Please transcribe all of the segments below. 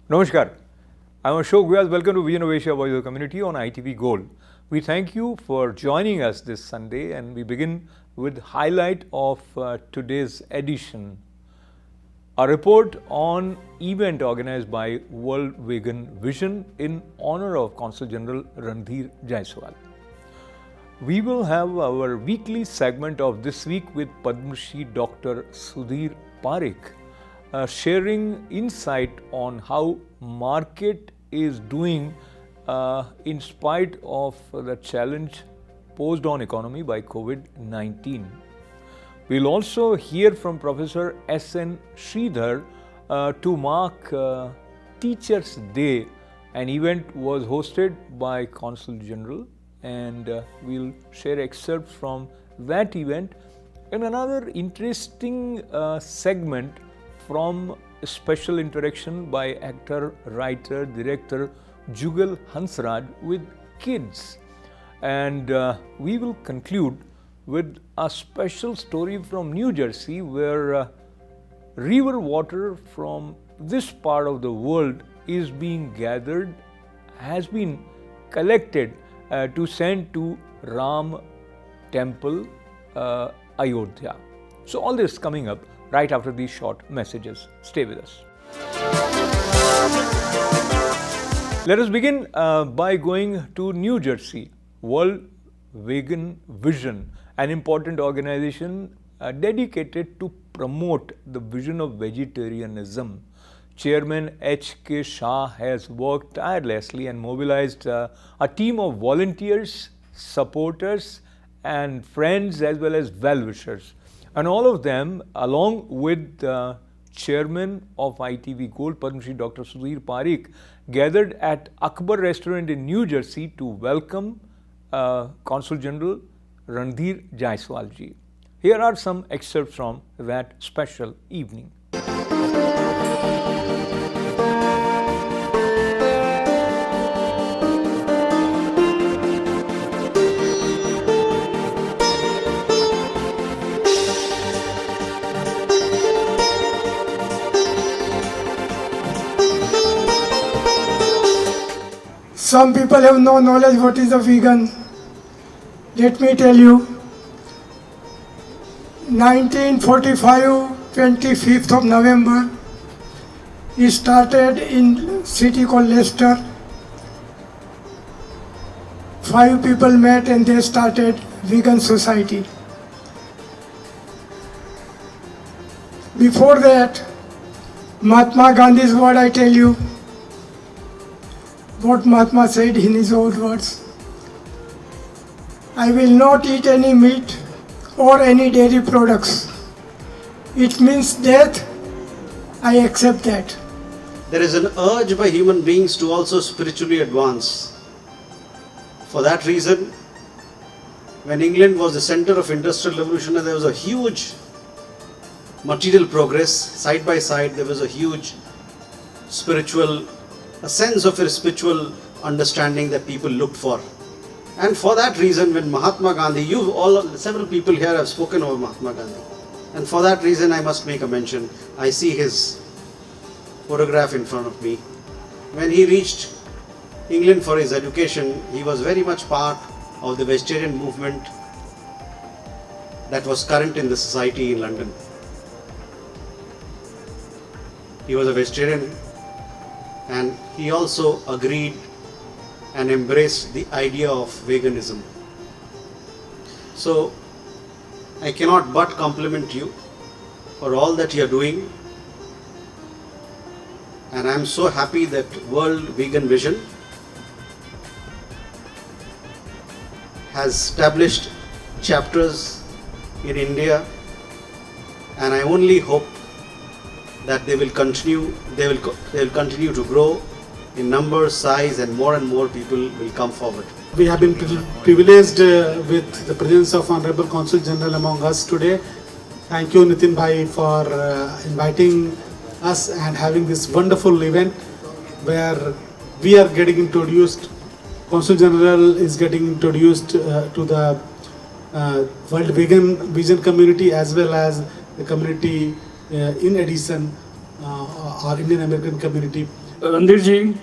Namaskar. I'm Ashok Vyas. Welcome to Vision of Asia Voice of the Community on ITV Gold. We thank you for joining us this Sunday, and we begin with highlight of today's edition. A report on event organized by World Vegan Vision in honor of Consul General Randhir Jaiswal. We will have our weekly segment of This Week with Padma Shri Dr. Sridhar Parikh, sharing insight on how market is doing in spite of the challenge posed on economy by COVID-19. We'll also hear from Professor S.N. Sridhar to mark Teachers' Day. An event was hosted by Consul General, and we'll share excerpts from that event. And another interesting segment from a special interaction by actor, writer, director Jugal Hansraj with kids. And we will conclude with a special story from New Jersey, where river water from this part of the world is being gathered, has been collected to send to Ram temple, Ayodhya. So all this coming up right after these short messages. Stay with us. Let us begin by going to New Jersey. World Vegan Vision, an important organization dedicated to promote the vision of vegetarianism. Chairman H.K. Shah has worked tirelessly and mobilized a team of volunteers, supporters, and friends, as well as well-wishers. And all of them, along with the chairman of ITV Gold, Padma Shri Dr. Sridhar Parikh, gathered at Akbar Restaurant in New Jersey to welcome Consul General Randhir Jaiswal ji. Here are some excerpts from that special evening. Some people have no knowledge what is a vegan. Let me tell you, 1945, 25th of November, it started in city called Leicester. 5 people met and they started vegan society. Before that, Mahatma Gandhi's word I tell you, what Mahatma said in his own words. I will not eat any meat or any dairy products. It means death. I accept that. There is an urge by human beings to also spiritually advance. For that reason, when England was the center of industrial revolution, there was a huge material progress. Side by side, there was a huge a sense of a spiritual understanding that people looked for. And for that reason, when Mahatma Gandhi, several people here have spoken over Mahatma Gandhi. And for that reason, I must make a mention. I see his photograph in front of me. When he reached England for his education, he was very much part of the vegetarian movement that was current in the society in London. He was a vegetarian, and he also agreed and embraced the idea of veganism. So I cannot but compliment you for all that you are doing, and I am so happy that World Vegan Vision has established chapters in India, and I only hope that they will continue to grow in number, size, and more people will come forward. We have been privileged with the presence of Honorable Consul General among us today. Thank you, Nitin Bhai, for inviting us and having this wonderful event where we are getting introduced. Consul General is getting introduced to the World Vegan Vision community, as well as the community in addition, our Indian American community. Randhirji,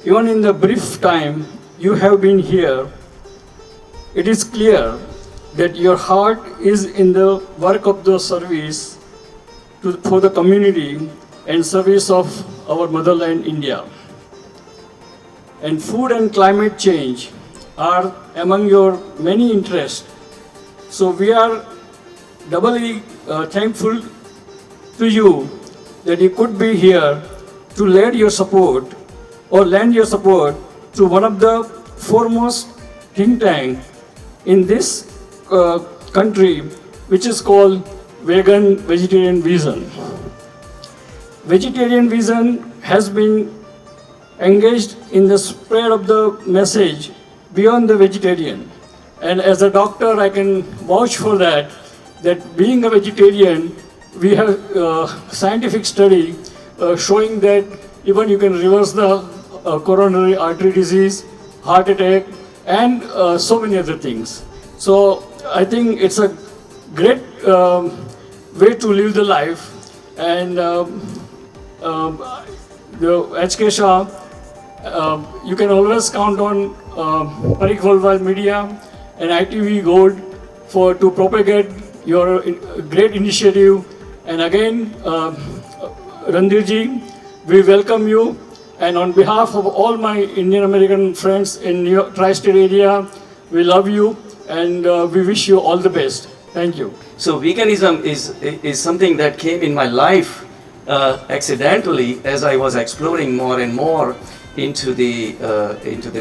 even in the brief time you have been here, it is clear that your heart is in the work of the service for the community and service of our motherland India. And food and climate change are among your many interests. So we are doubly thankful to you that you could be here to lend your support to one of the foremost think tank in this country, which is called Vegetarian Vision. Vegetarian Vision has been engaged in the spread of the message beyond the vegetarian. And as a doctor, I can vouch for that being a vegetarian, we have scientific study showing that even you can reverse the coronary artery disease, heart attack, and so many other things. So I think it's a great way to live the life. And the HK Shah, you can always count on Parikh Worldwide Media and ITV Gold to propagate your great initiative. And again, Randhirji, we welcome you. And on behalf of all my Indian American friends in New York tri-state area, we love you and we wish you all the best. Thank you. So veganism is something that came in my life accidentally as I was exploring more and more into the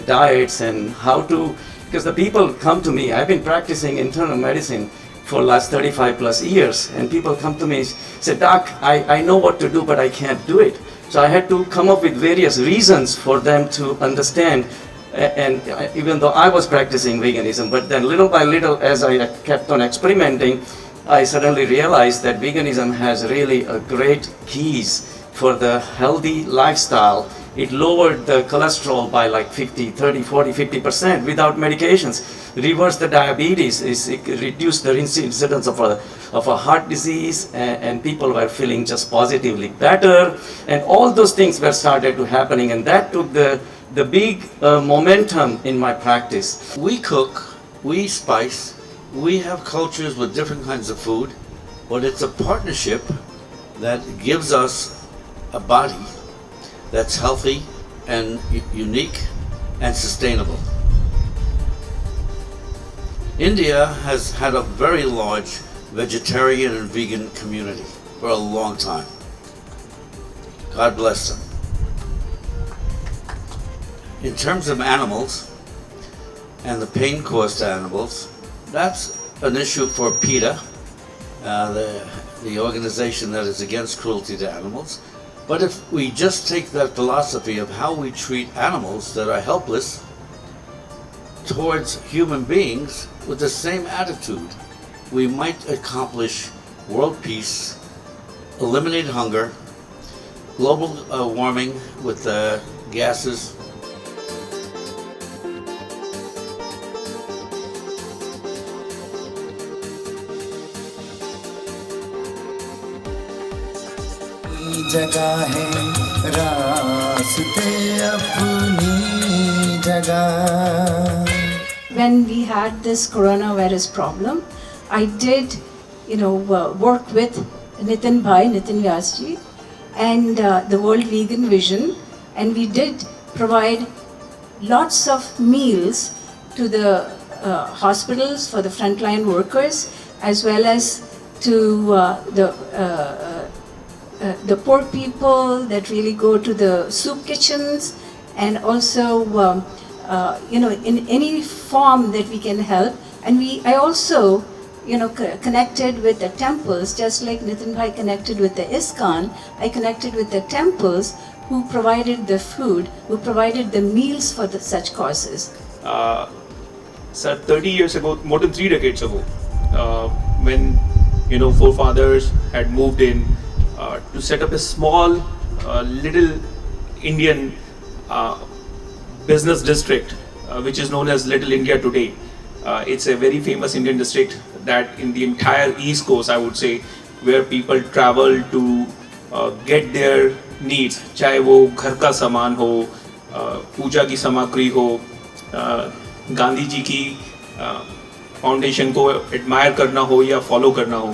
diets and how to, because the people come to me. I've been practicing internal medicine for last 35 plus years, and people come to me and say, Doc, I know what to do, but I can't do it. So I had to come up with various reasons for them to understand. And even though I was practicing veganism, but then little by little, as I kept on experimenting, I suddenly realized that veganism has really a great keys for the healthy lifestyle. It lowered the cholesterol by like 50, 30, 40, 50% without medications. Reversed the diabetes, it reduced the incidence of a heart disease, and people were feeling just positively better. And all those things were started to happening, and that took the big momentum in my practice. We cook, we spice, we have cultures with different kinds of food, but it's a partnership that gives us a body that's healthy and unique and sustainable. India has had a very large vegetarian and vegan community for a long time. God bless them. In terms of animals and the pain caused to animals, that's an issue for PETA, the organization that is against cruelty to animals. But if we just take that philosophy of how we treat animals that are helpless towards human beings with the same attitude, we might accomplish world peace, eliminate hunger, global warming with gases. जगह है रास्ते अपनी जगह. When we had this coronavirus problem, I did, work with Nitin Vyasji and the World Vegan Vision, and we did provide lots of meals to the hospitals for the frontline workers, as well as to the poor people that really go to the soup kitchens, and also in any form that we can help. And I also connected with the temples, just like Nitin Bhai connected with the ISKCON. I connected with the temples who provided the food, who provided the meals for such causes. Sir, 30 years ago, more than 3 decades ago, when forefathers had moved in to set up a small little Indian business district, which is known as Little India today. It's a very famous Indian district that in the entire East Coast, I would say, where people travel to get their needs, चाहे वो घर का सामान हो, पूजा की सामग्री हो, गांधी जी की फाउंडेशन को एडमायर करना हो या फॉलो करना हो,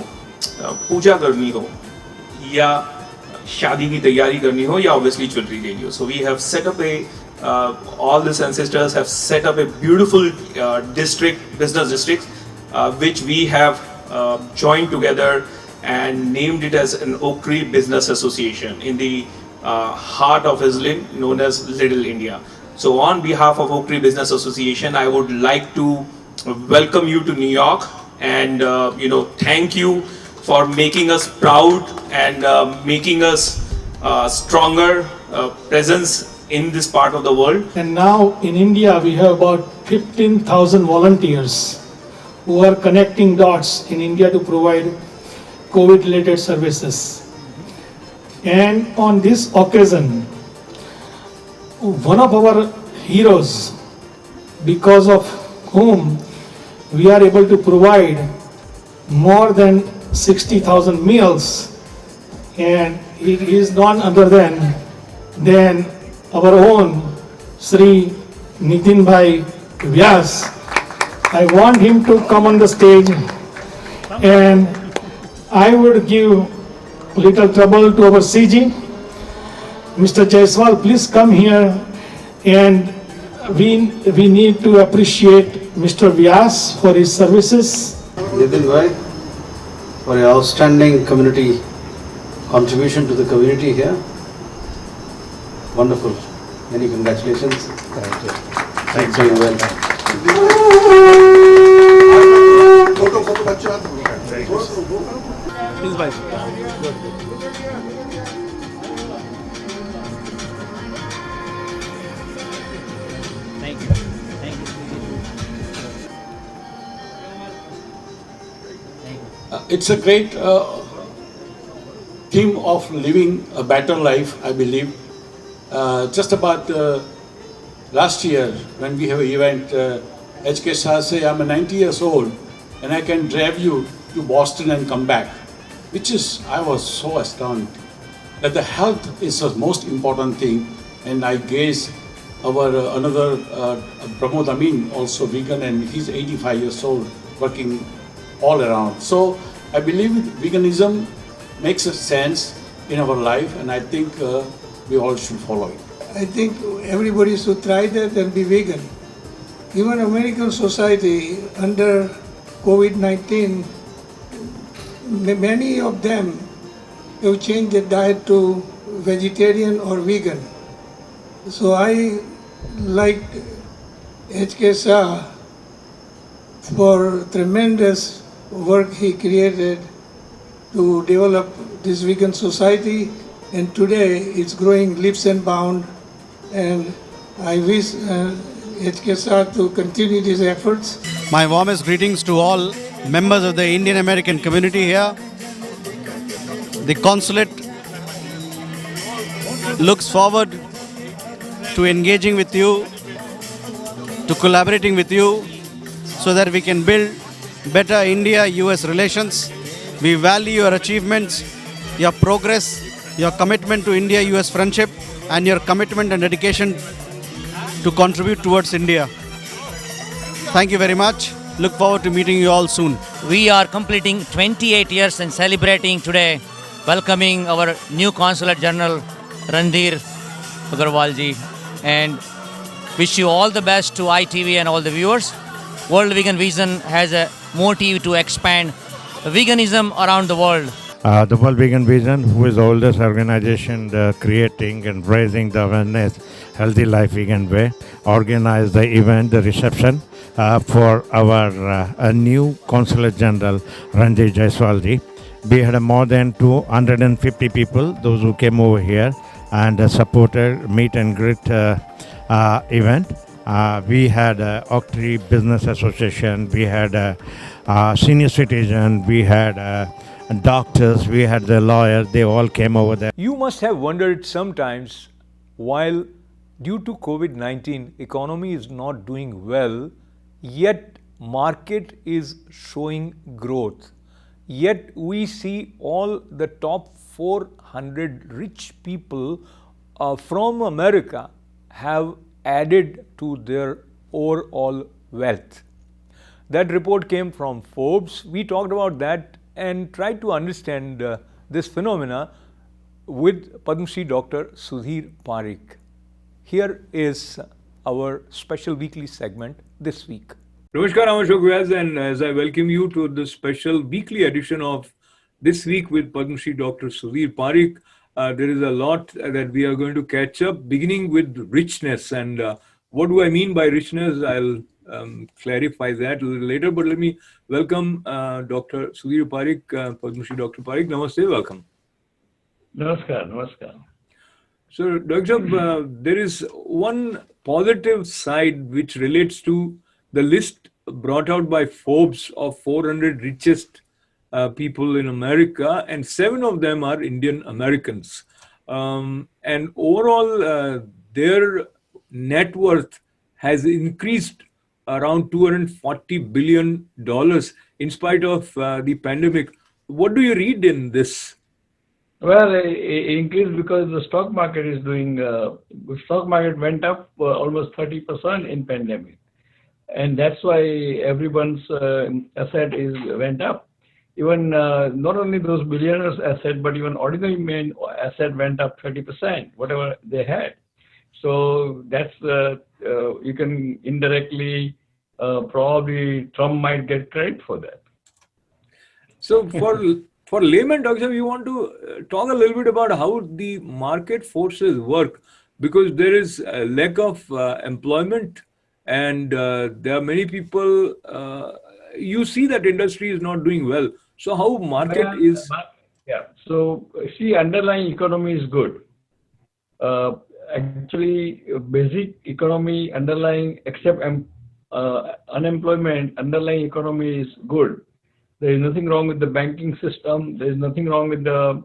पूजा करनी हो या शादी की तैयारी करनी हो या obviously jewelry लेनी हो. So we have set up all these ancestors have set up a beautiful business district, which we have joined together and named it as an Oak Tree Business Association in the heart of Islin, known as Little India. So on behalf of Oak Tree Business Association, I would like to welcome you to New York and thank you for making us proud and making us stronger presence in this part of the world. And now in India we have about 15,000 volunteers who are connecting dots in India to provide COVID related services. And on this occasion, one of our heroes, because of whom we are able to provide more than 60,000 meals, and it is none other than our own Sri Nitin Bhai Vyas. I want him to come on the stage, and I would give little trouble to our CG. Mr. Jaiswal, please come here, and we need to appreciate Mr. Vyas for his services. Nitin Bhai, for your outstanding community contribution to the community here. Wonderful. Many congratulations. Thank you. Thanks very well. Thank you. Thank you. It's a great theme of living a better life, I believe. Just about last year, when we have an event, HK Shah say, I'm 90 years old and I can drive you to Boston and come back, I was so astounded that the health is the most important thing. And I guess our another Pramod Amin, also vegan, and he's 85 years old, working all around. So I believe veganism makes a sense in our life, and I think we all should follow it. I think everybody should try that and be vegan. Even American society under COVID-19, many of them have changed their diet to vegetarian or vegan. So I like HK Shah for tremendous work he created to develop this vegan society, and today it's growing leaps and bounds, and I wish HK Shah to continue these efforts. My warmest greetings to all members of the Indian American community here. The Consulate looks forward to engaging with you, to collaborating with you, so that we can build better India-US relations. We value your achievements, your progress, your commitment to India-US friendship, and your commitment and dedication to contribute towards India. Thank you very much. Look forward to meeting you all soon. We are completing 28 years and celebrating today, welcoming our new Consulate General, Randhir Jaiswal, and wish you all the best to ITV and all the viewers. World Vegan Vision has a motive to expand veganism around the world. The World Vegan Vision, who is the oldest organization creating and raising the awareness, healthy life vegan way, organized the event, the reception for our a new Consulate General, Randhir Jaiswal. We had more than 250 people, those who came over here and supported meet and greet event. We had Oak Tree Business Association, we had senior citizen, we had doctors, we had the lawyer, they all came over there. You must have wondered sometimes, while due to COVID-19 economy is not doing well, yet market is showing growth. Yet we see all the top 400 rich people from America have added to their overall wealth. That report came from Forbes. We talked about that and tried to understand this phenomena with Padma Shri Dr. Sudhir Parikh. Here is our special weekly segment this week. Namaskar, I'm Ashok Vyas, and as I welcome you to the special weekly edition of This Week with Padma Shri Dr. Sudhir Parikh, there is a lot that we are going to catch up, beginning with richness. And what do I mean by richness? I'll clarify that a little later, but let me welcome Dr. Sudhir Parikh, Padma Shri Dr. Parikh. Namaste, welcome. Namaskar, namaskar. So, Dr. There is one positive side which relates to the list brought out by Forbes of 400 richest people in America, and 7 of them are Indian Americans. And overall, their net worth has increased around $240 billion in spite of the pandemic. What do you read in this? Well, it increased because the stock market is doing, stock market went up almost 30% in pandemic. And that's why everyone's asset went up. Even not only those billionaires' asset, but even ordinary men asset went up 30%, whatever they had. So that's you can indirectly probably Trump might get credit for that. So for layman, Doctor, you want to talk a little bit about how the market forces work, because there is a lack of employment, and there are many people. You see that industry is not doing well. So how market is? Yeah. So see, underlying economy is good. Actually, basic economy underlying, except unemployment, underlying economy is good. There is nothing wrong with the banking system. There is nothing wrong with the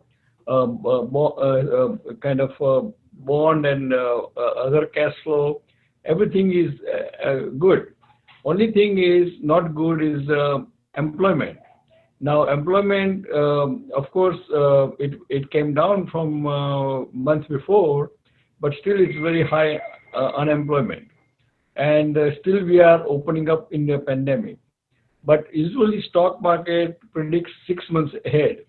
kind of bond and other cash flow. Everything is good. Only thing is not good is employment. Now, employment, of course, it came down from months before, but still it's very high unemployment. And still we are opening up in the pandemic. But usually stock market predicts 6 months ahead.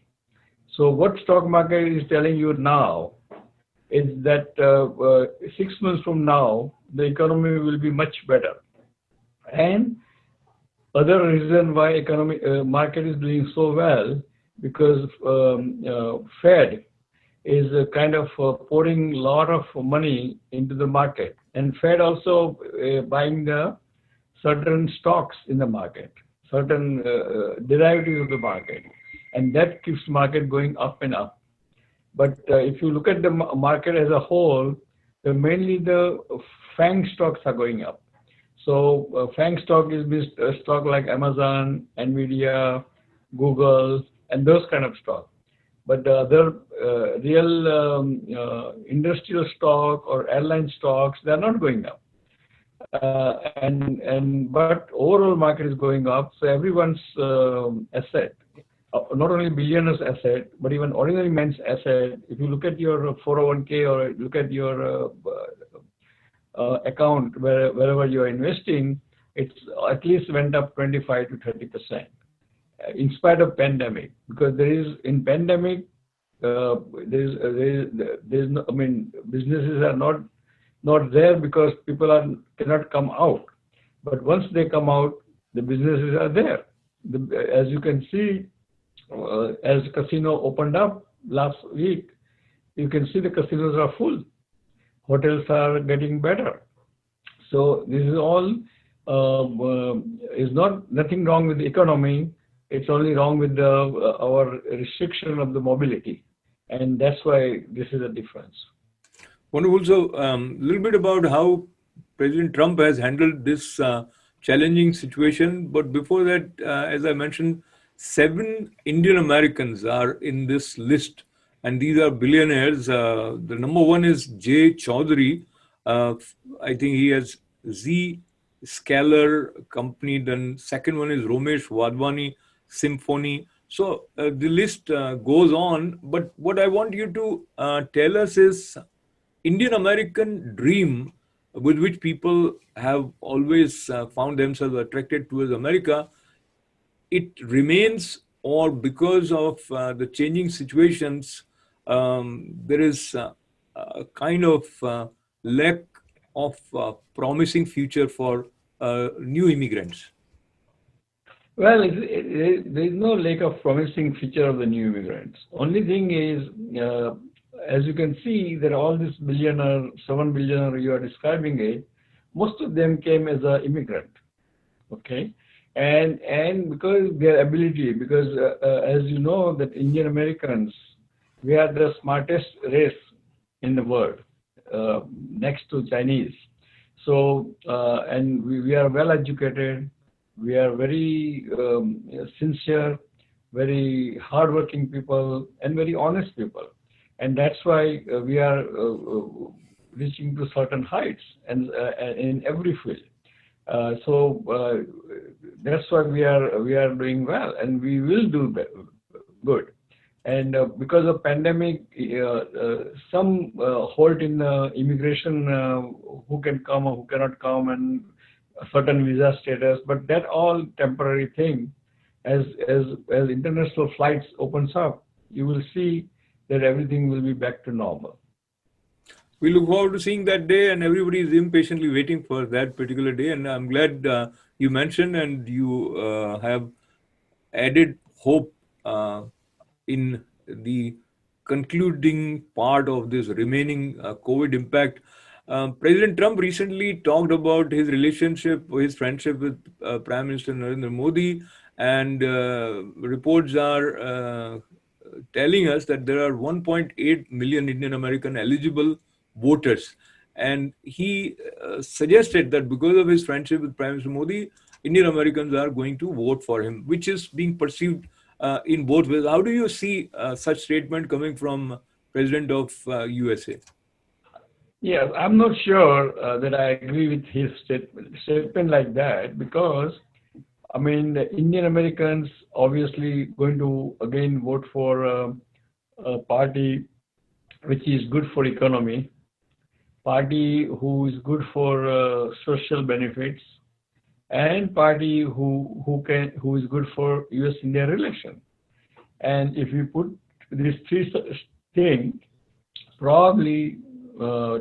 So what stock market is telling you now is that 6 months from now, the economy will be much better. And other reason why economy market is doing so well, because Fed is kind of pouring a lot of money into the market. And Fed also buying the certain stocks in the market, certain derivatives of the market, and that keeps market going up and up. But if you look at the market as a whole, mainly the FANG stocks are going up. So FANG stock is stock like Amazon, Nvidia, Google, and those kind of stocks. But the other real industrial stock or airline stocks, they are not going up. But overall market is going up, so everyone's asset, not only billionaires' asset, but even ordinary man's asset. If you look at your 401k or look at your account wherever you are investing, it's at least went up 25 to 30%, in spite of pandemic. Because there is in pandemic, there's no, I mean, businesses are not there because people cannot come out. But once they come out, the businesses are there. As you can see, as casino opened up last week, you can see the casinos are full. Hotels are getting better. So this is all is nothing wrong with the economy. It's only wrong with our restriction of the mobility, and that's why this is a difference. Want to also a little bit about how President Trump has handled this challenging situation. But before that, as I mentioned, 7 Indian Americans are in this list, and these are billionaires. The number 1 is Jay Chaudhary. I think he has Z Scalar company. Then second one is Romesh Wadhwani Symphony. So the list goes on, but what I want you to tell us is Indian American dream with which people have always found themselves attracted towards America, it remains, or because of the changing situations, there is a kind of lack of promising future for new immigrants? Well, there is no lack of promising future of the new immigrants. Only thing is, as you can see, that all this billionaire, 7 billionaire you are describing it, most of them came as an immigrant, okay? And because their ability, because as you know that Indian Americans, we are the smartest race in the world, next to Chinese. So, and we are well educated, we are very sincere, very hardworking people, and very honest people. And that's why we are reaching to certain heights and in every field. So that's why we are doing well, and we will do good. And because of pandemic, some halt in immigration, who can come or who cannot come, and a certain visa status, but that all temporary thing. As international flights opens up, you will see that everything will be back to normal. We look forward to seeing that day, and everybody is impatiently waiting for that particular day. And I'm glad you mentioned and you have added hope in the concluding part of this remaining COVID impact. President Trump recently talked about his relationship, his friendship with Prime Minister Narendra Modi, and reports are telling us that there are 1.8 million Indian American eligible voters. And he suggested that because of his friendship with Prime Minister Modi, Indian Americans are going to vote for him, which is being perceived in both ways. How do you see such statement coming from President of USA? Yes, I'm not sure that I agree with his statement like that, because I mean, the Indian Americans obviously going to again vote for a party which is good for economy, party who is good for social benefits, and party who is good for US-India relation. And if you put these three things, probably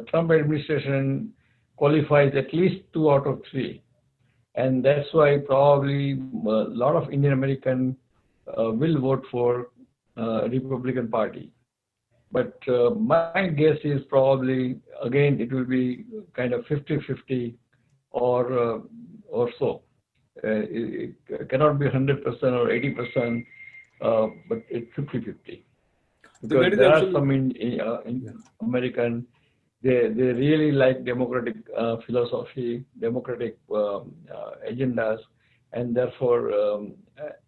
Trump administration qualifies at least 2 out of 3. And that's why probably a lot of Indian American will vote for Republican Party. But my guess is probably, again, it will be kind of 50-50 or so. It cannot be 100% or 80%, but it's 50-50. Because there are some in American, they really like democratic philosophy, democratic agendas, and therefore,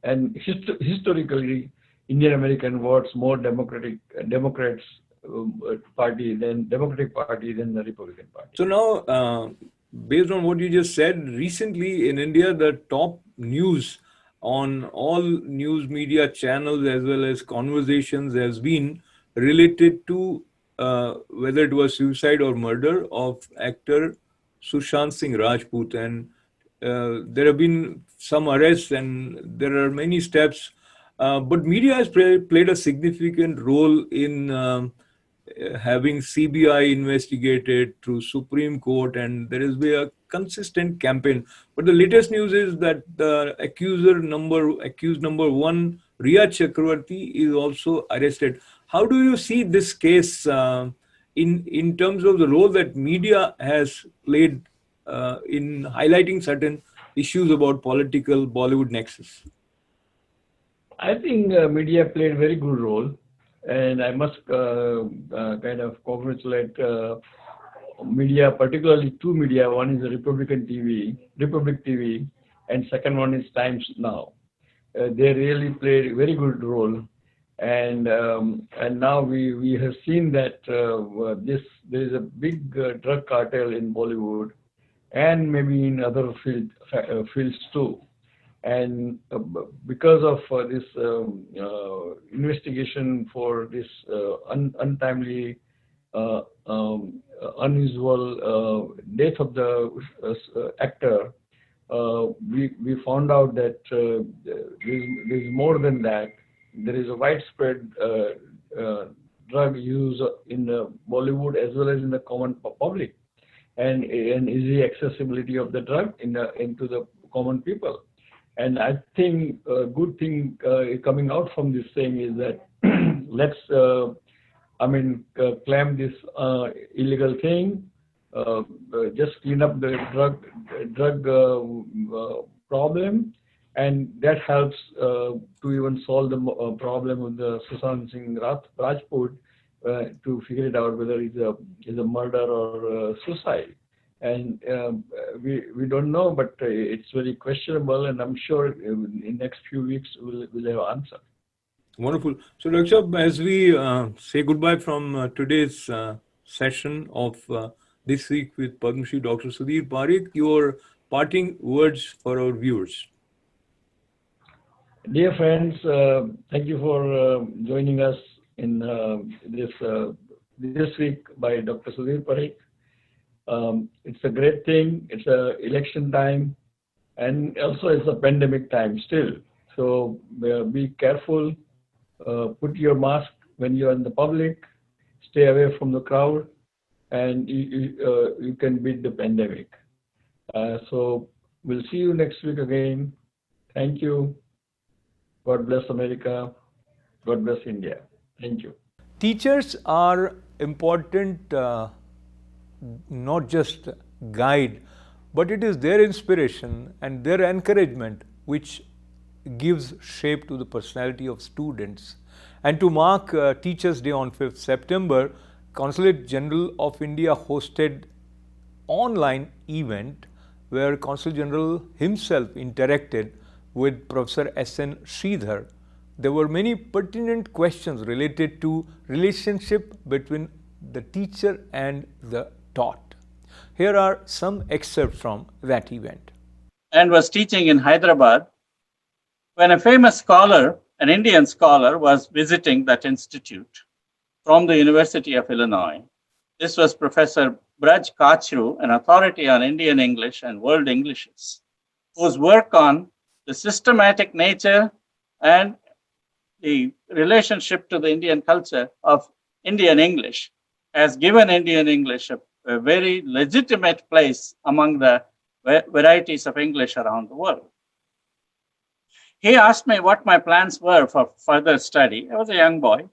and historically, Indian American votes more Democratic Party than the Republican Party. So now, based on what you just said, recently in India, the top news on all news media channels as well as conversations has been related to whether it was suicide or murder of actor Sushant Singh Rajput. And there have been some arrests and there are many steps, but media has played a significant role in having CBI investigated through Supreme Court, and there has been a consistent campaign. But the latest news is that the accused number 1, Riya Chakravarti, is also arrested. How do you see this case in terms of the role that media has played in highlighting certain issues about political Bollywood nexus? I think media played a very good role, and I must kind of congratulate media, particularly 2 media. One is the Republic TV, and second one is Times Now. They really played a very good role, and now we have seen that there is a big drug cartel in Bollywood, and maybe in other fields too. And because of this investigation for this untimely, unusual death of the actor, we found out that there's more than that. There is a widespread drug use in Bollywood as well as in the common public, and easy accessibility of the drug into the common people. And I think a good thing coming out from this thing is that let's, claim this illegal thing, just clean up the drug problem, and that helps to even solve the problem with the Sushant Singh Rajput to figure it out whether it's a murder or suicide. And we don't know, but it's very questionable, and I'm sure in next few weeks we'll have an answer. Wonderful. So, Dr. Shah, as we say goodbye from today's session of this week with Padma Shri Dr. Sudhir Parikh, your parting words for our viewers. Dear friends, thank you for joining us in this week by Dr. Sudhir Parikh. It's a great thing. It's a election time, and also it's a pandemic time still. So be careful. Put your mask when you're in the public. Stay away from the crowd, and you can beat the pandemic. So we'll see you next week again. Thank you. God bless America. God bless India. Thank you. Teachers are important, not just guide, but it is their inspiration and their encouragement which gives shape to the personality of students. And to mark Teachers' Day on 5th September, Consulate General of India hosted online event where Consul General himself interacted with Professor S.N. Sridhar. There were many pertinent questions related to relationship between the teacher and the taught. Here are some excerpts from that event. And was teaching in Hyderabad when a famous scholar, an Indian scholar, was visiting that institute from the University of Illinois. This was Professor Braj Kachru, an authority on Indian English and world Englishes, whose work on the systematic nature and the relationship to the Indian culture of Indian English has given Indian English a very legitimate place among the varieties of English around the world. He asked me what my plans were for further study. I was a young boy,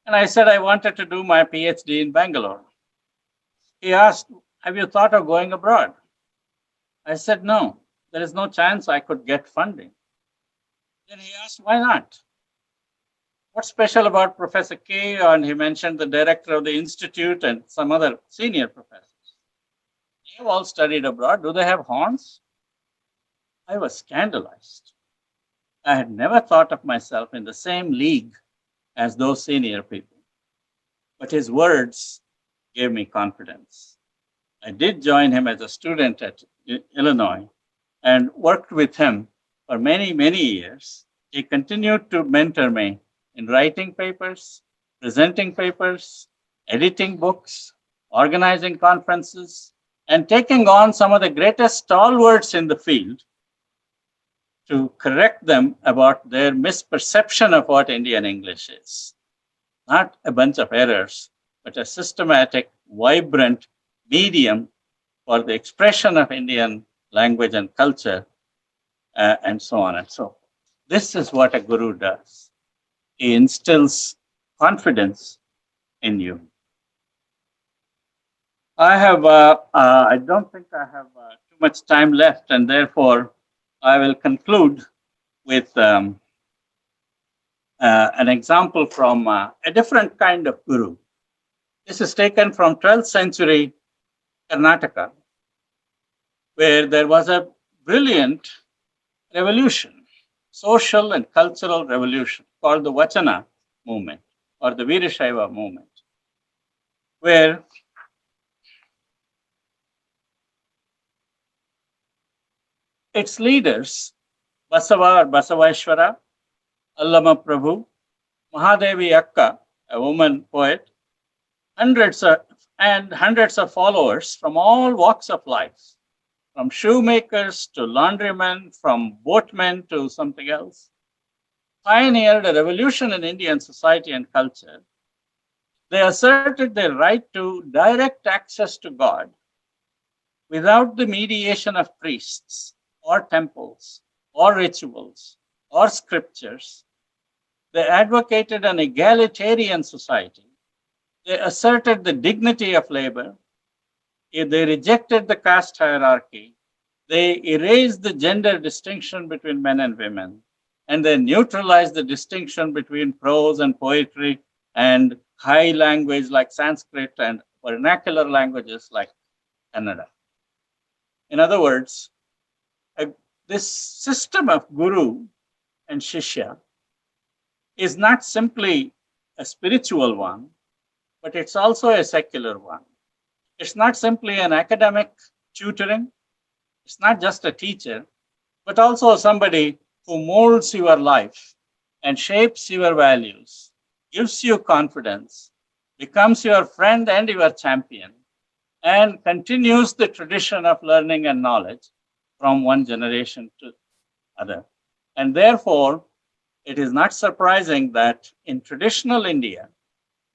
and I said I wanted to do my PhD in Bangalore. He asked, have you thought of going abroad? I said, no, there is no chance I could get funding. Then he asked, why not? What's special about Professor K? And he mentioned the director of the institute and some other senior professors. They've all studied abroad. Do they have horns? I was scandalized. I had never thought of myself in the same league as those senior people. But his words gave me confidence. I did join him as a student at Illinois and worked with him for many, many years. He continued to mentor me in writing papers, presenting papers, editing books, organizing conferences, and taking on some of the greatest stalwarts in the field to correct them about their misperception of what Indian English is. Not a bunch of errors, but a systematic, vibrant medium for the expression of Indian language and culture, and so on and so forth. This is what a guru does. He instills confidence in you. I don't think I have too much time left, and therefore I will conclude with an example from a different kind of guru. This is taken from 12th century Karnataka, where there was a brilliant revolution, social and cultural revolution called the Vachana movement or the Virashaiva movement, where its leaders Basava or Basavaishwara, Allama Prabhu, Mahadevi Akka, a woman poet, hundreds of followers from all walks of life, from shoemakers to laundrymen, from boatmen to something else, pioneered a revolution in Indian society and culture. They asserted their right to direct access to God without the mediation of priests or temples or rituals or scriptures. They advocated an egalitarian society. They asserted the dignity of labor. They rejected the caste hierarchy. They erased the gender distinction between men and women. And they neutralized the distinction between prose and poetry and high language like Sanskrit and vernacular languages like Kannada. In other words, this system of guru and shishya is not simply a spiritual one, but it's also a secular one. It's not simply an academic tutoring. It's not just a teacher, but also somebody who molds your life and shapes your values, gives you confidence, becomes your friend and your champion, and continues the tradition of learning and knowledge from one generation to other. And therefore, it is not surprising that in traditional India,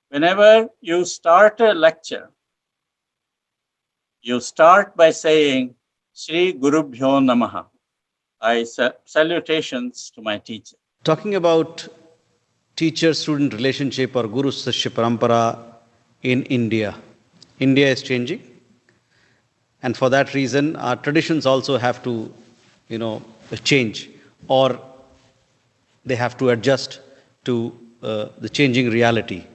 whenever you start a lecture, you start by saying, Shri Gurubhyo Namaha. Salutations to my teacher. Talking about teacher-student relationship or Guru-Shishya Parampara in India. India is changing, and for that reason, our traditions also have to, change, or they have to adjust to the changing reality.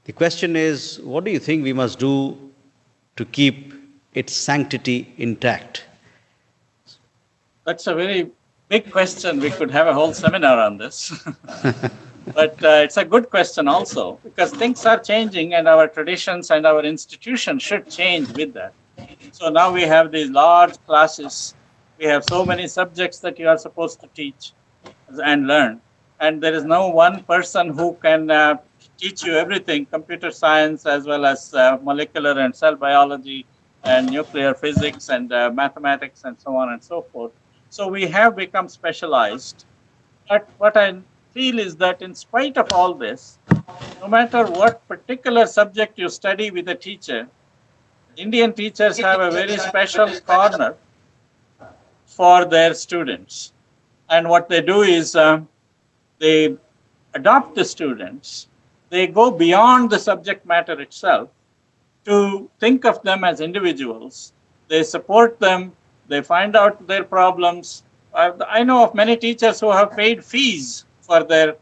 The question is, what do you think we must do to keep its sanctity intact? That's a very big question. We could have a whole seminar on this. But it's a good question also, because things are changing and our traditions and our institutions should change with that. So now we have these large classes. We have so many subjects that you are supposed to teach and learn. And there is no one person who can teach you everything, computer science as well as molecular and cell biology and nuclear physics and mathematics and so on and so forth. So we have become specialized. But what I feel is that in spite of all this, no matter what particular subject you study with a teacher, Indian teachers have a very special corner for their students. And what they do is they adopt the students. They go beyond the subject matter itself to think of them as individuals. They support them. They find out their problems. I know of many teachers who have paid fees for their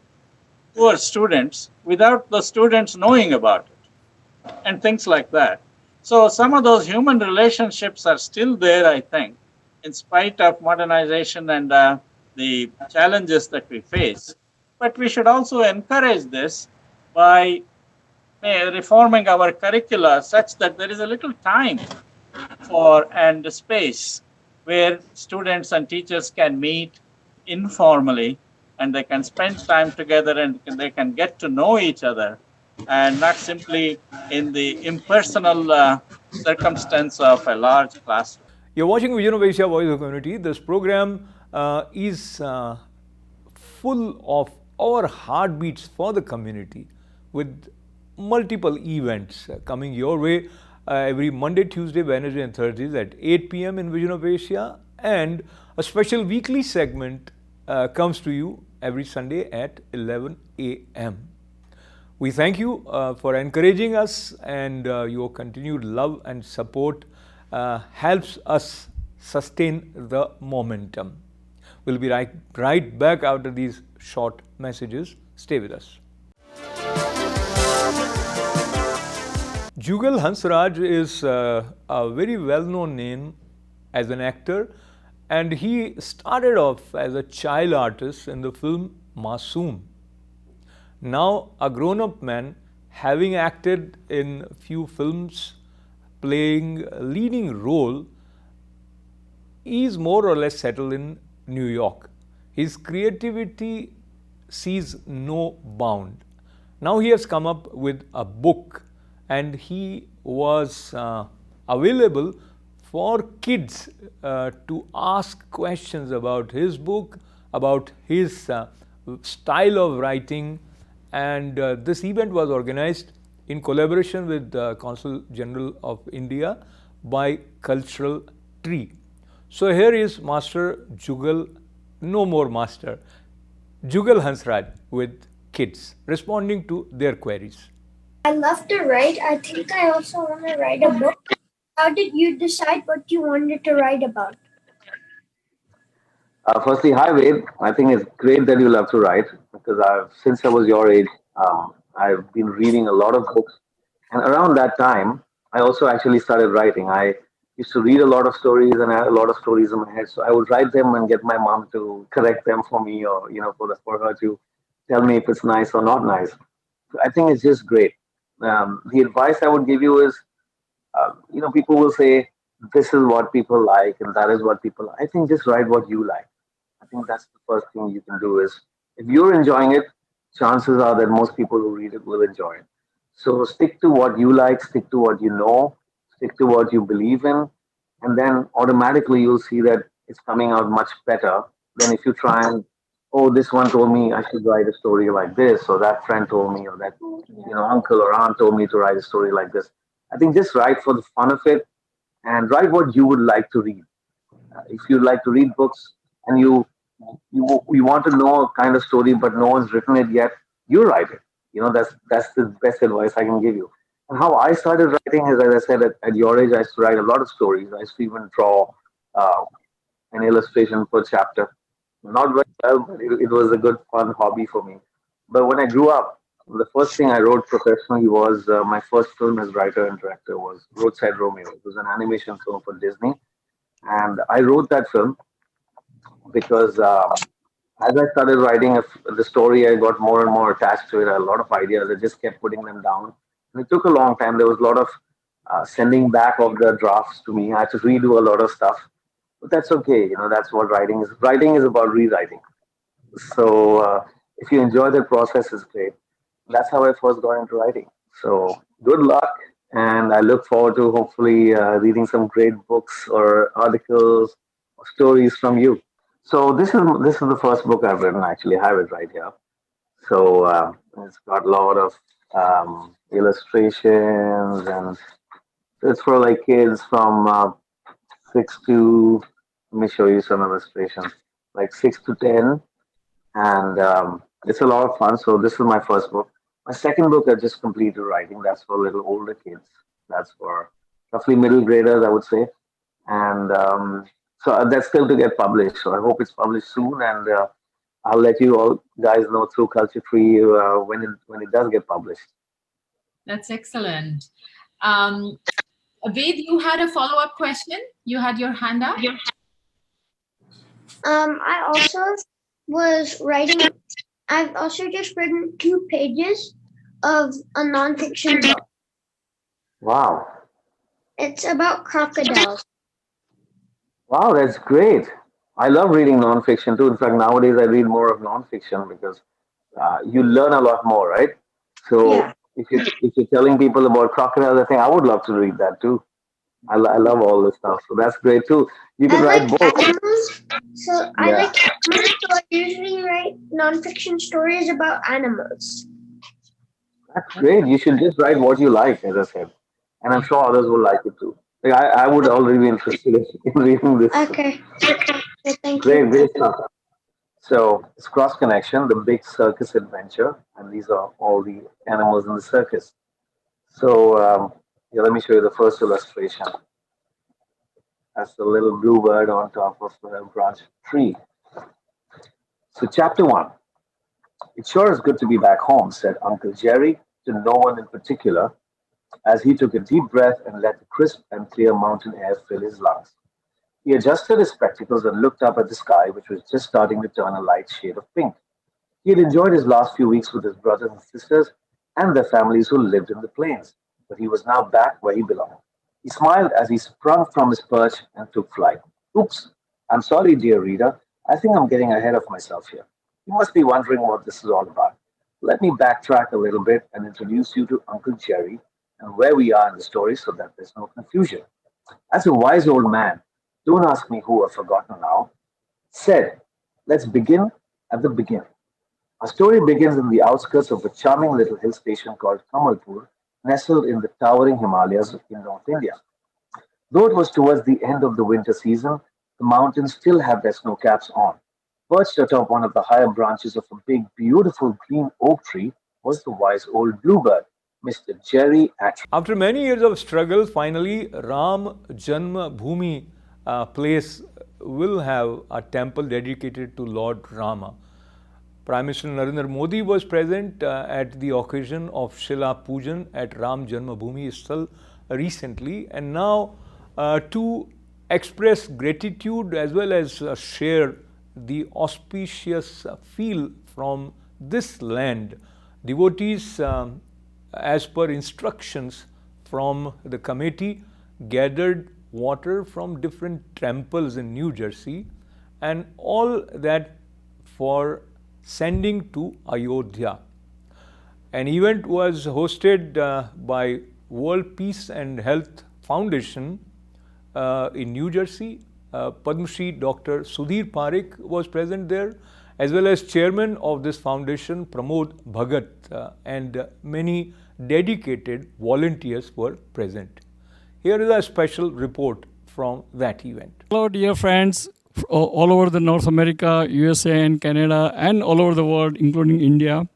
poor students without the students knowing about it, and things like that. So some of those human relationships are still there, I think, in spite of modernization and the challenges that we face. But we should also encourage this by reforming our curricula such that there is a little time for and space where students and teachers can meet informally and they can spend time together and they can get to know each other, and not simply in the impersonal circumstance of a large classroom. You're watching Vision of Asia Voice of the Community. This program is full of our heartbeats for the community, with multiple events coming your way every Monday, Tuesday, Wednesday and Thursdays at 8 p.m. in Vision of Asia, and a special weekly segment comes to you every Sunday at 11 a.m. We thank you for encouraging us, and your continued love and support helps us sustain the momentum. We'll be right back after these short messages. Stay with us. Jugal Hansraj is a very well-known name as an actor, and he started off as a child artist in the film Masoom. Now a grown-up man, having acted in few films, playing a leading role, he is more or less settled in New York. His creativity sees no bound. Now he has come up with a book, and he was available for kids to ask questions about his book, about his style of writing, and this event was organized in collaboration with the Consul General of India by Cultural Tree. So here is Master Jugal, no more Master, Jugal Hansraj with kids responding to their queries. I love to write. I think I also want to write a book. How did you decide what you wanted to write about? Firstly, hi Ved. I think it's great that you love to write because since I was your age, I've been reading a lot of books, and around that time, I also actually started writing. I used to read a lot of stories, and I had a lot of stories in my head, so I would write them and get my mom to correct them for me, or for her to tell me if it's nice or not nice. So I think it's just great. The advice I would give you is, people will say this is what people like and that is what people like. I think just write what you like. I think that's the first thing you can do is if you're enjoying it, chances are that most people who read it will enjoy it. So stick to what you like, stick to what you know, stick to what you believe in, and then automatically you'll see that it's coming out much better than if you try and, oh, this one told me I should write a story like this, or that friend told me, or that uncle or aunt told me to write a story like this. I think just write for the fun of it and write what you would like to read. If you like to read books and you want to know a kind of story, but no one's written it yet, you write it. That's the best advice I can give you. And how I started writing is, as I said, at your age, I used to write a lot of stories. I used to even draw uh, an illustration per chapter. Not very well, but it was a good, fun hobby for me. But when I grew up, the first thing I wrote professionally was my first film as writer and director was Roadside Romeo. It was an animation film for Disney, and I wrote that film because as I started writing the story, I got more and more attached to it. I had a lot of ideas. I just kept putting them down. And it took a long time. There was a lot of sending back of the drafts to me. I had to redo a lot of stuff. But that's okay. That's what writing is. Writing is about rewriting. So if you enjoy the process, it's great. That's how I first got into writing. So good luck. And I look forward to hopefully reading some great books or articles or stories from you. So this is the first book I've written. Actually, I have it right here. So it's got a lot of illustrations, and it's for like kids from 6 to. Let me show you some illustrations, like 6 to 10, and it's a lot of fun. So this is my first book. My second book I just completed writing. That's for little older kids. That's for roughly middle graders, I would say, and so that's still to get published. So I hope it's published soon, and I'll let you all guys know through Culture Free when it does get published. That's excellent. Ved, you had a follow-up question? You had your hand up? I also was writing. I've also just written 2 pages of a nonfiction book. Wow. It's about crocodiles. Wow, that's great. I love reading nonfiction too. In fact, nowadays I read more of nonfiction because you learn a lot more, right? So Yeah. if you're telling people about crocodiles, I think I would love to read that too. I love all this stuff, so that's great too. You can I write like books. animals, so I Yeah, like animals, so I usually write nonfiction stories about animals. that's great. You should just write what you like, as I said, and I'm sure others will like it too. Like I would already be interested in reading this. Okay. So thank you. Great stuff. So it's cross connection, the big circus adventure, and these are all the animals in the circus. So yeah, let me show you the first illustration. That's the little bluebird on top of a branch tree. So chapter 1. It sure is good to be back home, said Uncle Jerry to no one in particular, as he took a deep breath and let the crisp and clear mountain air fill his lungs. He adjusted his spectacles and looked up at the sky, which was just starting to turn a light shade of pink. He had enjoyed his last few weeks with his brothers and sisters and their families who lived in the plains, but he was now back where he belonged. He smiled as he sprung from his perch and took flight. Oops, I'm sorry, dear reader. I think I'm getting ahead of myself here. You must be wondering what this is all about. Let me backtrack a little bit and introduce you to Uncle Jerry and where we are in the story so that there's no confusion. As a wise old man, don't ask me who I've forgotten now, said, let's begin at the beginning. Our story begins in the outskirts of a charming little hill station called Kamalpur, nestled in the towering Himalayas in North India. Though it was towards the end of the winter season, the mountains still had their snow caps on. Perched atop one of the higher branches of a big, beautiful green oak tree was the wise old bluebird, Mr. Jerry Attree. After many years of struggle, finally Ram Janma Bhoomi place will have a temple dedicated to Lord Rama. Prime Minister Narendra Modi was present at the occasion of Shila Pujan at Ram Janma Bhoomi Sthal recently, and now to express gratitude as well as share the auspicious feel from this land, devotees, as per instructions from the committee, gathered water from different temples in New Jersey, and all that for sending to Ayodhya. An event was hosted by World Peace and Health Foundation in New Jersey. Padma Shri Dr. Sridhar Parikh was present there, as well as chairman of this foundation, Pramod Bhagat, and many dedicated volunteers were present. Here is a special report from that event. Hello, dear friends, all over the North America, USA and Canada, and all over the world, including India.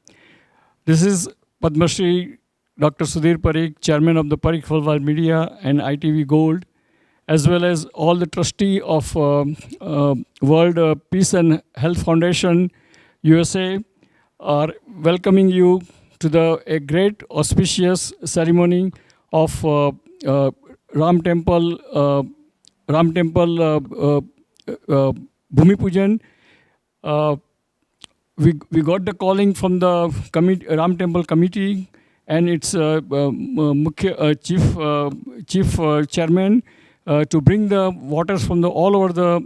This is Padma Shri Dr. Sridhar Parikh, chairman of the Parikh Valval Media and ITV Gold, as well as all the trustee of World Peace and Health Foundation, USA, are welcoming you to a great auspicious ceremony of Ram Temple Bhumi Pujan. We got the calling from the Ram Temple committee and its chief chairman to bring the waters from all over the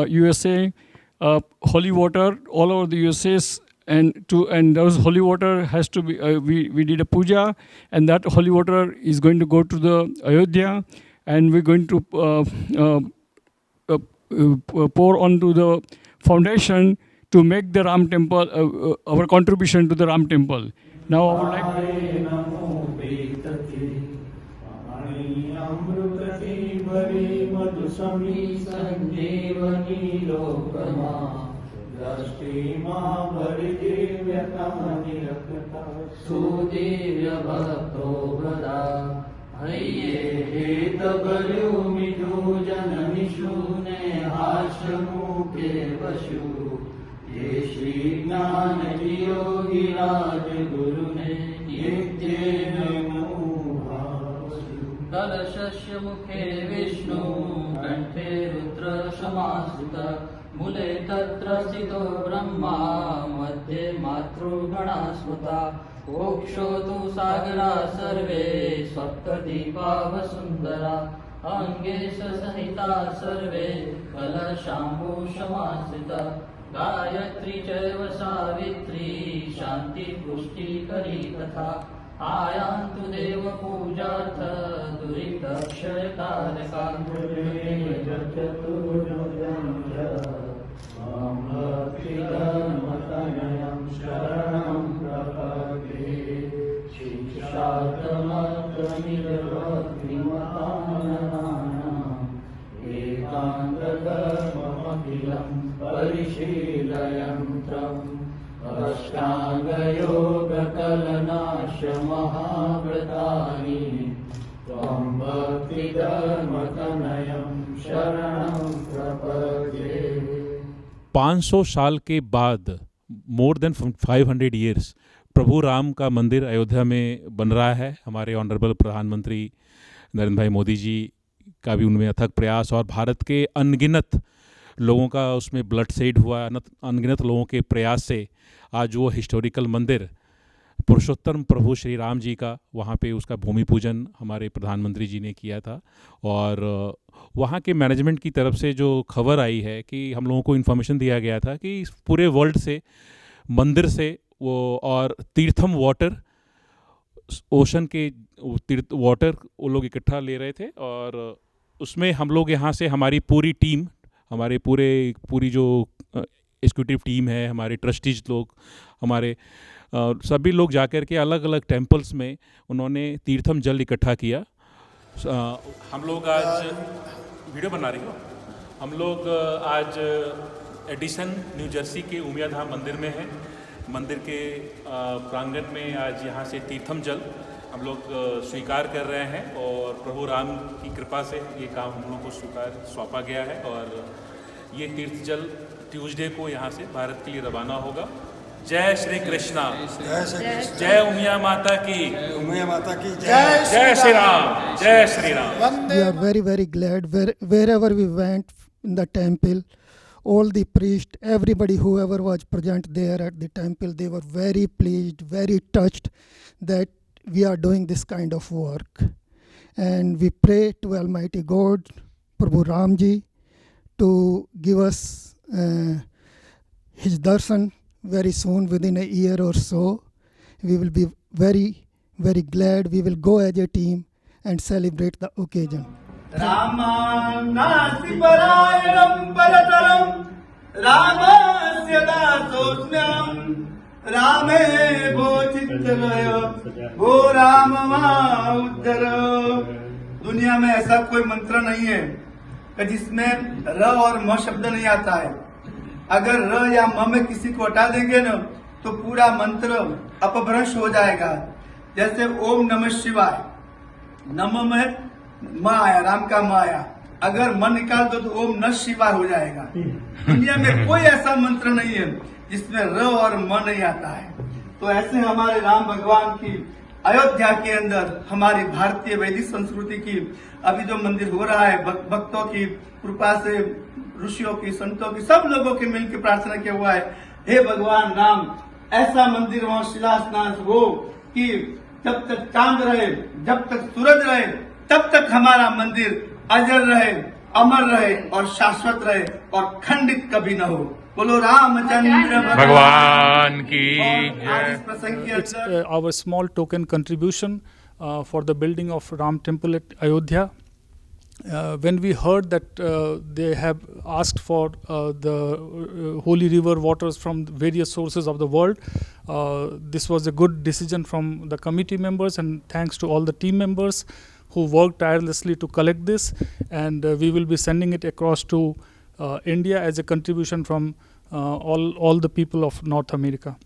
USA, holy water all over the USA, and those holy water has to be. We did a puja, and that holy water is going to go to the Ayodhya, and we're going to pour onto the foundation to make the Ram Temple our contribution to the Ram Temple. Now I would like. कलशस्य मुखे विष्णु कंठे रुद्र समाश्रित मूले तत्र स्थितो ब्रह्मा मध्ये मातृगणा स्मृता मोक्षो तु सागरा सर्वे सप्तदीपा वसुन्धरा अंगे सहिता सर्वे कलशाम्बु समाश्रिता गायत्री चैव सावित्री शांति पुष्टिकरी तथा आयान्तु देव पूजार्थ दुरितक्षयकारका शरणं प्रपद्ये एकान्तकर्ममखिलं परिशीलयन्त्रम् अष्टाङ्गयोगकलनाशमहाव्रतानि त्वं भक्तिधर्मतनयं शरणं प्रपद्ये। 500 साल के बाद, मोर देन 500 ईयर्स, प्रभु राम का मंदिर अयोध्या में बन रहा है। हमारे ऑनरेबल प्रधानमंत्री नरेंद्र भाई मोदी जी का भी उनमें अथक प्रयास और भारत के अनगिनत लोगों का उसमें ब्लड शेड हुआ, अनगिनत लोगों के प्रयास से आज वो हिस्टोरिकल मंदिर पुरुषोत्तम प्रभु श्री राम जी का वहाँ पे उसका भूमि पूजन हमारे प्रधानमंत्री जी ने किया था। और वहाँ के मैनेजमेंट की तरफ से जो खबर आई है कि हम लोगों को इन्फॉर्मेशन दिया गया था कि पूरे वर्ल्ड से मंदिर से वो और तीर्थम वाटर ओशन के तीर्थ वाटर वो लोग इकट्ठा ले रहे थे। और उसमें हम लोग यहाँ से हमारी पूरी टीम, हमारे पूरी जो एग्जीक्यूटिव टीम है, हमारे ट्रस्टीज लोग, हमारे सभी लोग जाकर के अलग अलग टेम्पल्स में उन्होंने तीर्थम जल इकट्ठा किया। हम लोग आज वीडियो बना रही हो, हम लोग आज एडिसन न्यू जर्सी के उमियाधाम मंदिर में हैं। मंदिर के प्रांगण में आज यहाँ से तीर्थम जल हम लोग स्वीकार कर रहे हैं और प्रभु राम की कृपा से ये काम हम लोग को सौंपा गया है। और ये तीर्थ जल ट्यूसडे को यहाँ से भारत के लिए रवाना होगा। जय श्री कृष्णा, जय उमिया माता की, जय श्री राम, जय Shri Ram. We are very, very glad wherever we went in the temple, all the priests, everybody, whoever was present there at the temple, they were very pleased, very touched that we are doing this kind of work. And we pray to Almighty God, Prabhu Ramji, to give us his darshan very soon, within a year or so. We will be very, very glad. We will go as a team and celebrate the occasion. रामानासिपरायणं परतरं रामस्य दासोऽस्म्यहं रामे भो चित्तलय भो राम मा उद्धर। दुनिया में ऐसा कोई मंत्र नहीं है कि जिसमें र और म शब्द नहीं आता है। अगर र या म में किसी को हटा देंगे न तो पूरा मंत्र अपभ्रंश हो जाएगा। जैसे ओम नमः शिवाय, नम में म आया, राम का म आया, अगर मन निकाल दो तो ओम नमः शिवाय हो जाएगा। दुनिया में कोई ऐसा मंत्र नहीं है जिसमें र और म नहीं आता है। तो ऐसे हमारे राम भगवान की अयोध्या के अंदर हमारी भारतीय वैदिक संस्कृति की अभी जो मंदिर हो रहा है, भक्तों की कृपा से, ऋषियों की, संतों की, सब लोगों के मिलकर प्रार्थना किया हुआ है, हे भगवान राम, ऐसा मंदिर वहां शिलान्यास हो कि जब तक चांद रहे, जब तक सूरज रहे, तब तक हमारा मंदिर अजर रहे, अमर रहे और शाश्वत रहे और खंडित कभी न हो। बोलो रामचंद्र भगवान की It's our small token contribution for the building of Ram temple at Ayodhya. When we heard that they have asked for the holy river waters from various sources of the world, this was a good decision from the committee members, and thanks to all the team members who worked tirelessly to collect this. And we will be sending it across to India as a contribution from all the people of North America.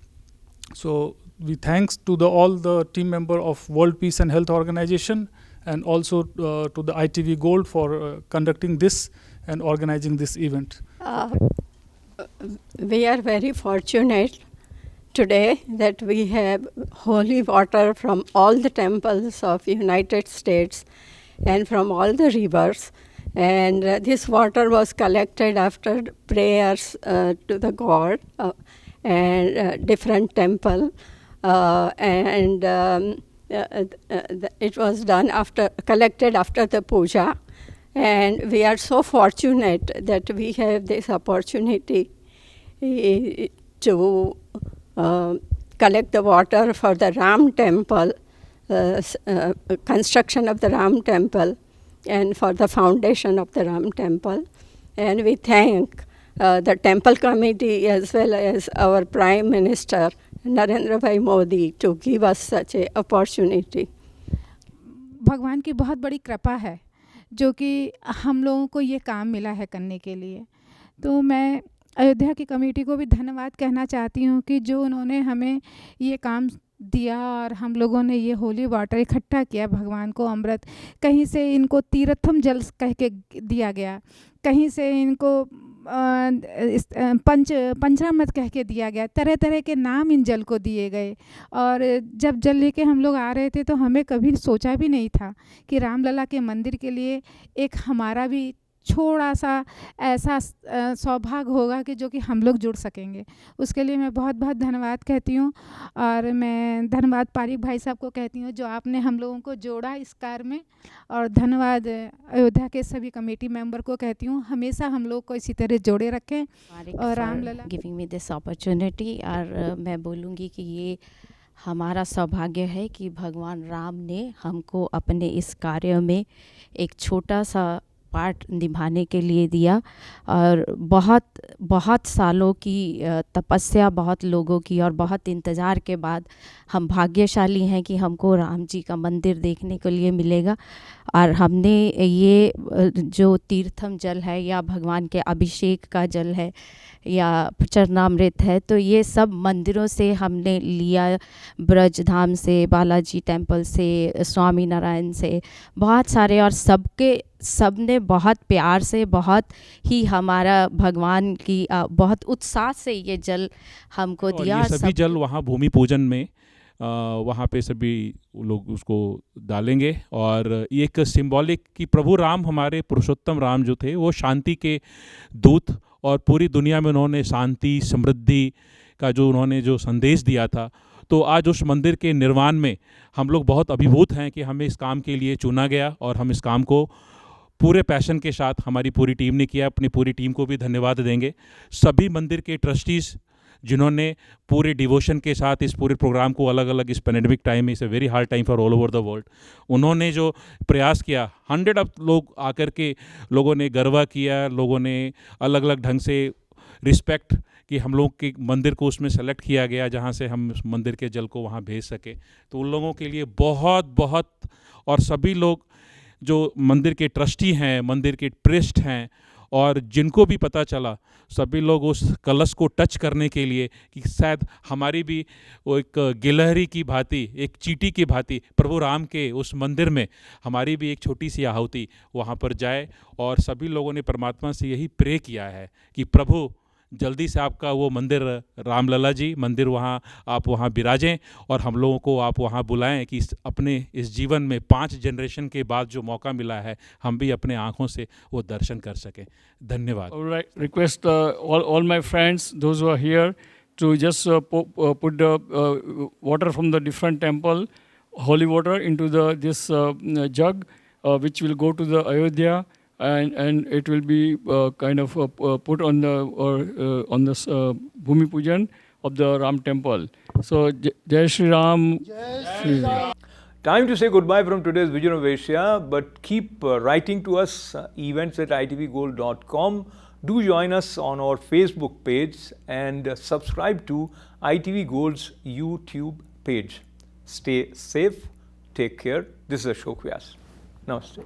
So we thanks to all the team member of World Peace and Health Organization, and also to the ITV Gold for conducting this and organizing this event. We are very fortunate today that we have holy water from all the temples of United States and from all the rivers. And this water was collected after prayers to the God and different temple. It was done collected after the puja, and we are so fortunate that we have this opportunity to collect the water for the Ram temple, construction of the Ram temple, and for the foundation of the Ram temple. And we thank the temple committee as well as our Prime Minister Narendra Bhai Modi to give us such a opportunity. भगवान की बहुत बड़ी कृपा है जो कि हम लोगों को ये काम मिला है करने के लिए। तो मैं अयोध्या की कमेटी को भी धन्यवाद कहना चाहती हूँ कि जो उन्होंने हमें ये काम दिया और हम लोगों ने ये होली वाटर इकट्ठा किया, भगवान को अमृत, कहीं से इनको तीर्थम जल कह के दिया गया, कहीं से इनको पंचामृत कह के दिया गया, तरह तरह के नाम इन जल को दिए गए। और जब जल लेके हम लोग आ रहे थे तो हमें कभी सोचा भी नहीं था कि रामलला के मंदिर के लिए एक हमारा भी थोड़ा सा ऐसा सौभाग्य होगा कि जो कि हम लोग जुड़ सकेंगे। उसके लिए मैं बहुत बहुत धन्यवाद कहती हूँ और मैं धन्यवाद पारिक भाई साहब को कहती हूँ जो आपने हम लोगों को जोड़ा इस कार्य में, और धन्यवाद अयोध्या के सभी कमेटी मेंबर को कहती हूँ हमेशा हम लोग को इसी तरह जोड़े रखें। और Ramlalla giving me this opportunity, और मैं बोलूँगी कि ये हमारा सौभाग्य है कि भगवान राम ने हमको अपने इस कार्य में एक छोटा सा पार्ट निभाने के लिए दिया, और बहुत सालों की तपस्या, बहुत लोगों की और बहुत इंतज़ार के बाद हम भाग्यशाली हैं कि हमको राम जी का मंदिर देखने के लिए मिलेगा। और हमने ये जो तीर्थम जल है या भगवान के अभिषेक का जल है या चरणामृत है, तो ये सब मंदिरों से हमने लिया, ब्रज धाम से, बालाजी टेम्पल से, स्वामी नारायण से, बहुत सारे, और सबने बहुत प्यार से, बहुत ही हमारा भगवान की बहुत उत्साह से ये जल हमको दिया। ये सभी जल वहाँ भूमि पूजन में वहाँ पे सभी लोग उसको डालेंगे, और ये एक सिंबॉलिक कि प्रभु राम, हमारे पुरुषोत्तम राम जो थे, वो शांति के दूत, और पूरी दुनिया में उन्होंने शांति समृद्धि का जो उन्होंने जो संदेश दिया था। तो आज उस मंदिर के निर्माण में हम लोग बहुत अभिभूत हैं कि हमें इस काम के लिए चुना गया, और हम इस काम को पूरे पैशन के साथ हमारी पूरी टीम ने किया। अपनी पूरी टीम को भी धन्यवाद देंगे। सभी मंदिर के ट्रस्टीज़ जिन्होंने पूरे डिवोशन के साथ इस पूरे प्रोग्राम को अलग अलग, इस पैंडेमिक टाइम में, इस very hard time for all over the world, उन्होंने जो प्रयास किया, 100 लोग आकर के लोगों ने गरबा किया, लोगों ने अलग अलग ढंग से रिस्पेक्ट कि हम लोग के मंदिर को उसमें सेलेक्ट किया गया जहाँ से हम उस मंदिर के जल को वहाँ भेज सके। तो उन लोगों के लिए बहुत बहुत, और सभी लोग जो मंदिर के ट्रस्टी हैं, मंदिर के प्रेस्ट हैं, और जिनको भी पता चला, सभी लोग उस कलश को टच करने के लिए कि शायद हमारी भी वो एक गिलहरी की भांति, एक चींटी की भांति प्रभु राम के उस मंदिर में हमारी भी एक छोटी सी आहुति वहाँ पर जाए। और सभी लोगों ने परमात्मा से यही प्रे किया है कि प्रभु जल्दी से आपका वो मंदिर, रामलला जी मंदिर, वहाँ आप वहाँ विराजें, और हम लोगों को आप वहाँ बुलाएं कि अपने इस जीवन में 5 जनरेशन के बाद जो मौका मिला है, हम भी अपने आँखों से वो दर्शन कर सकें। धन्यवाद। All right, request all my friends, those who are here, to just put the water from the different temple, holy water, into this jug, which will go to the Ayodhya, and it will be kind of put on the Bhumi Pujan of the Ram temple. So Jai Shri Ram. Jai Shri Ram. Time to say goodbye from today's Vision of Asia, but keep writing to us, events@itvgold.com. Do join us on our Facebook page and subscribe to ITV Gold's YouTube page. Stay safe, take care. This is Ashok Vyas. Namaste.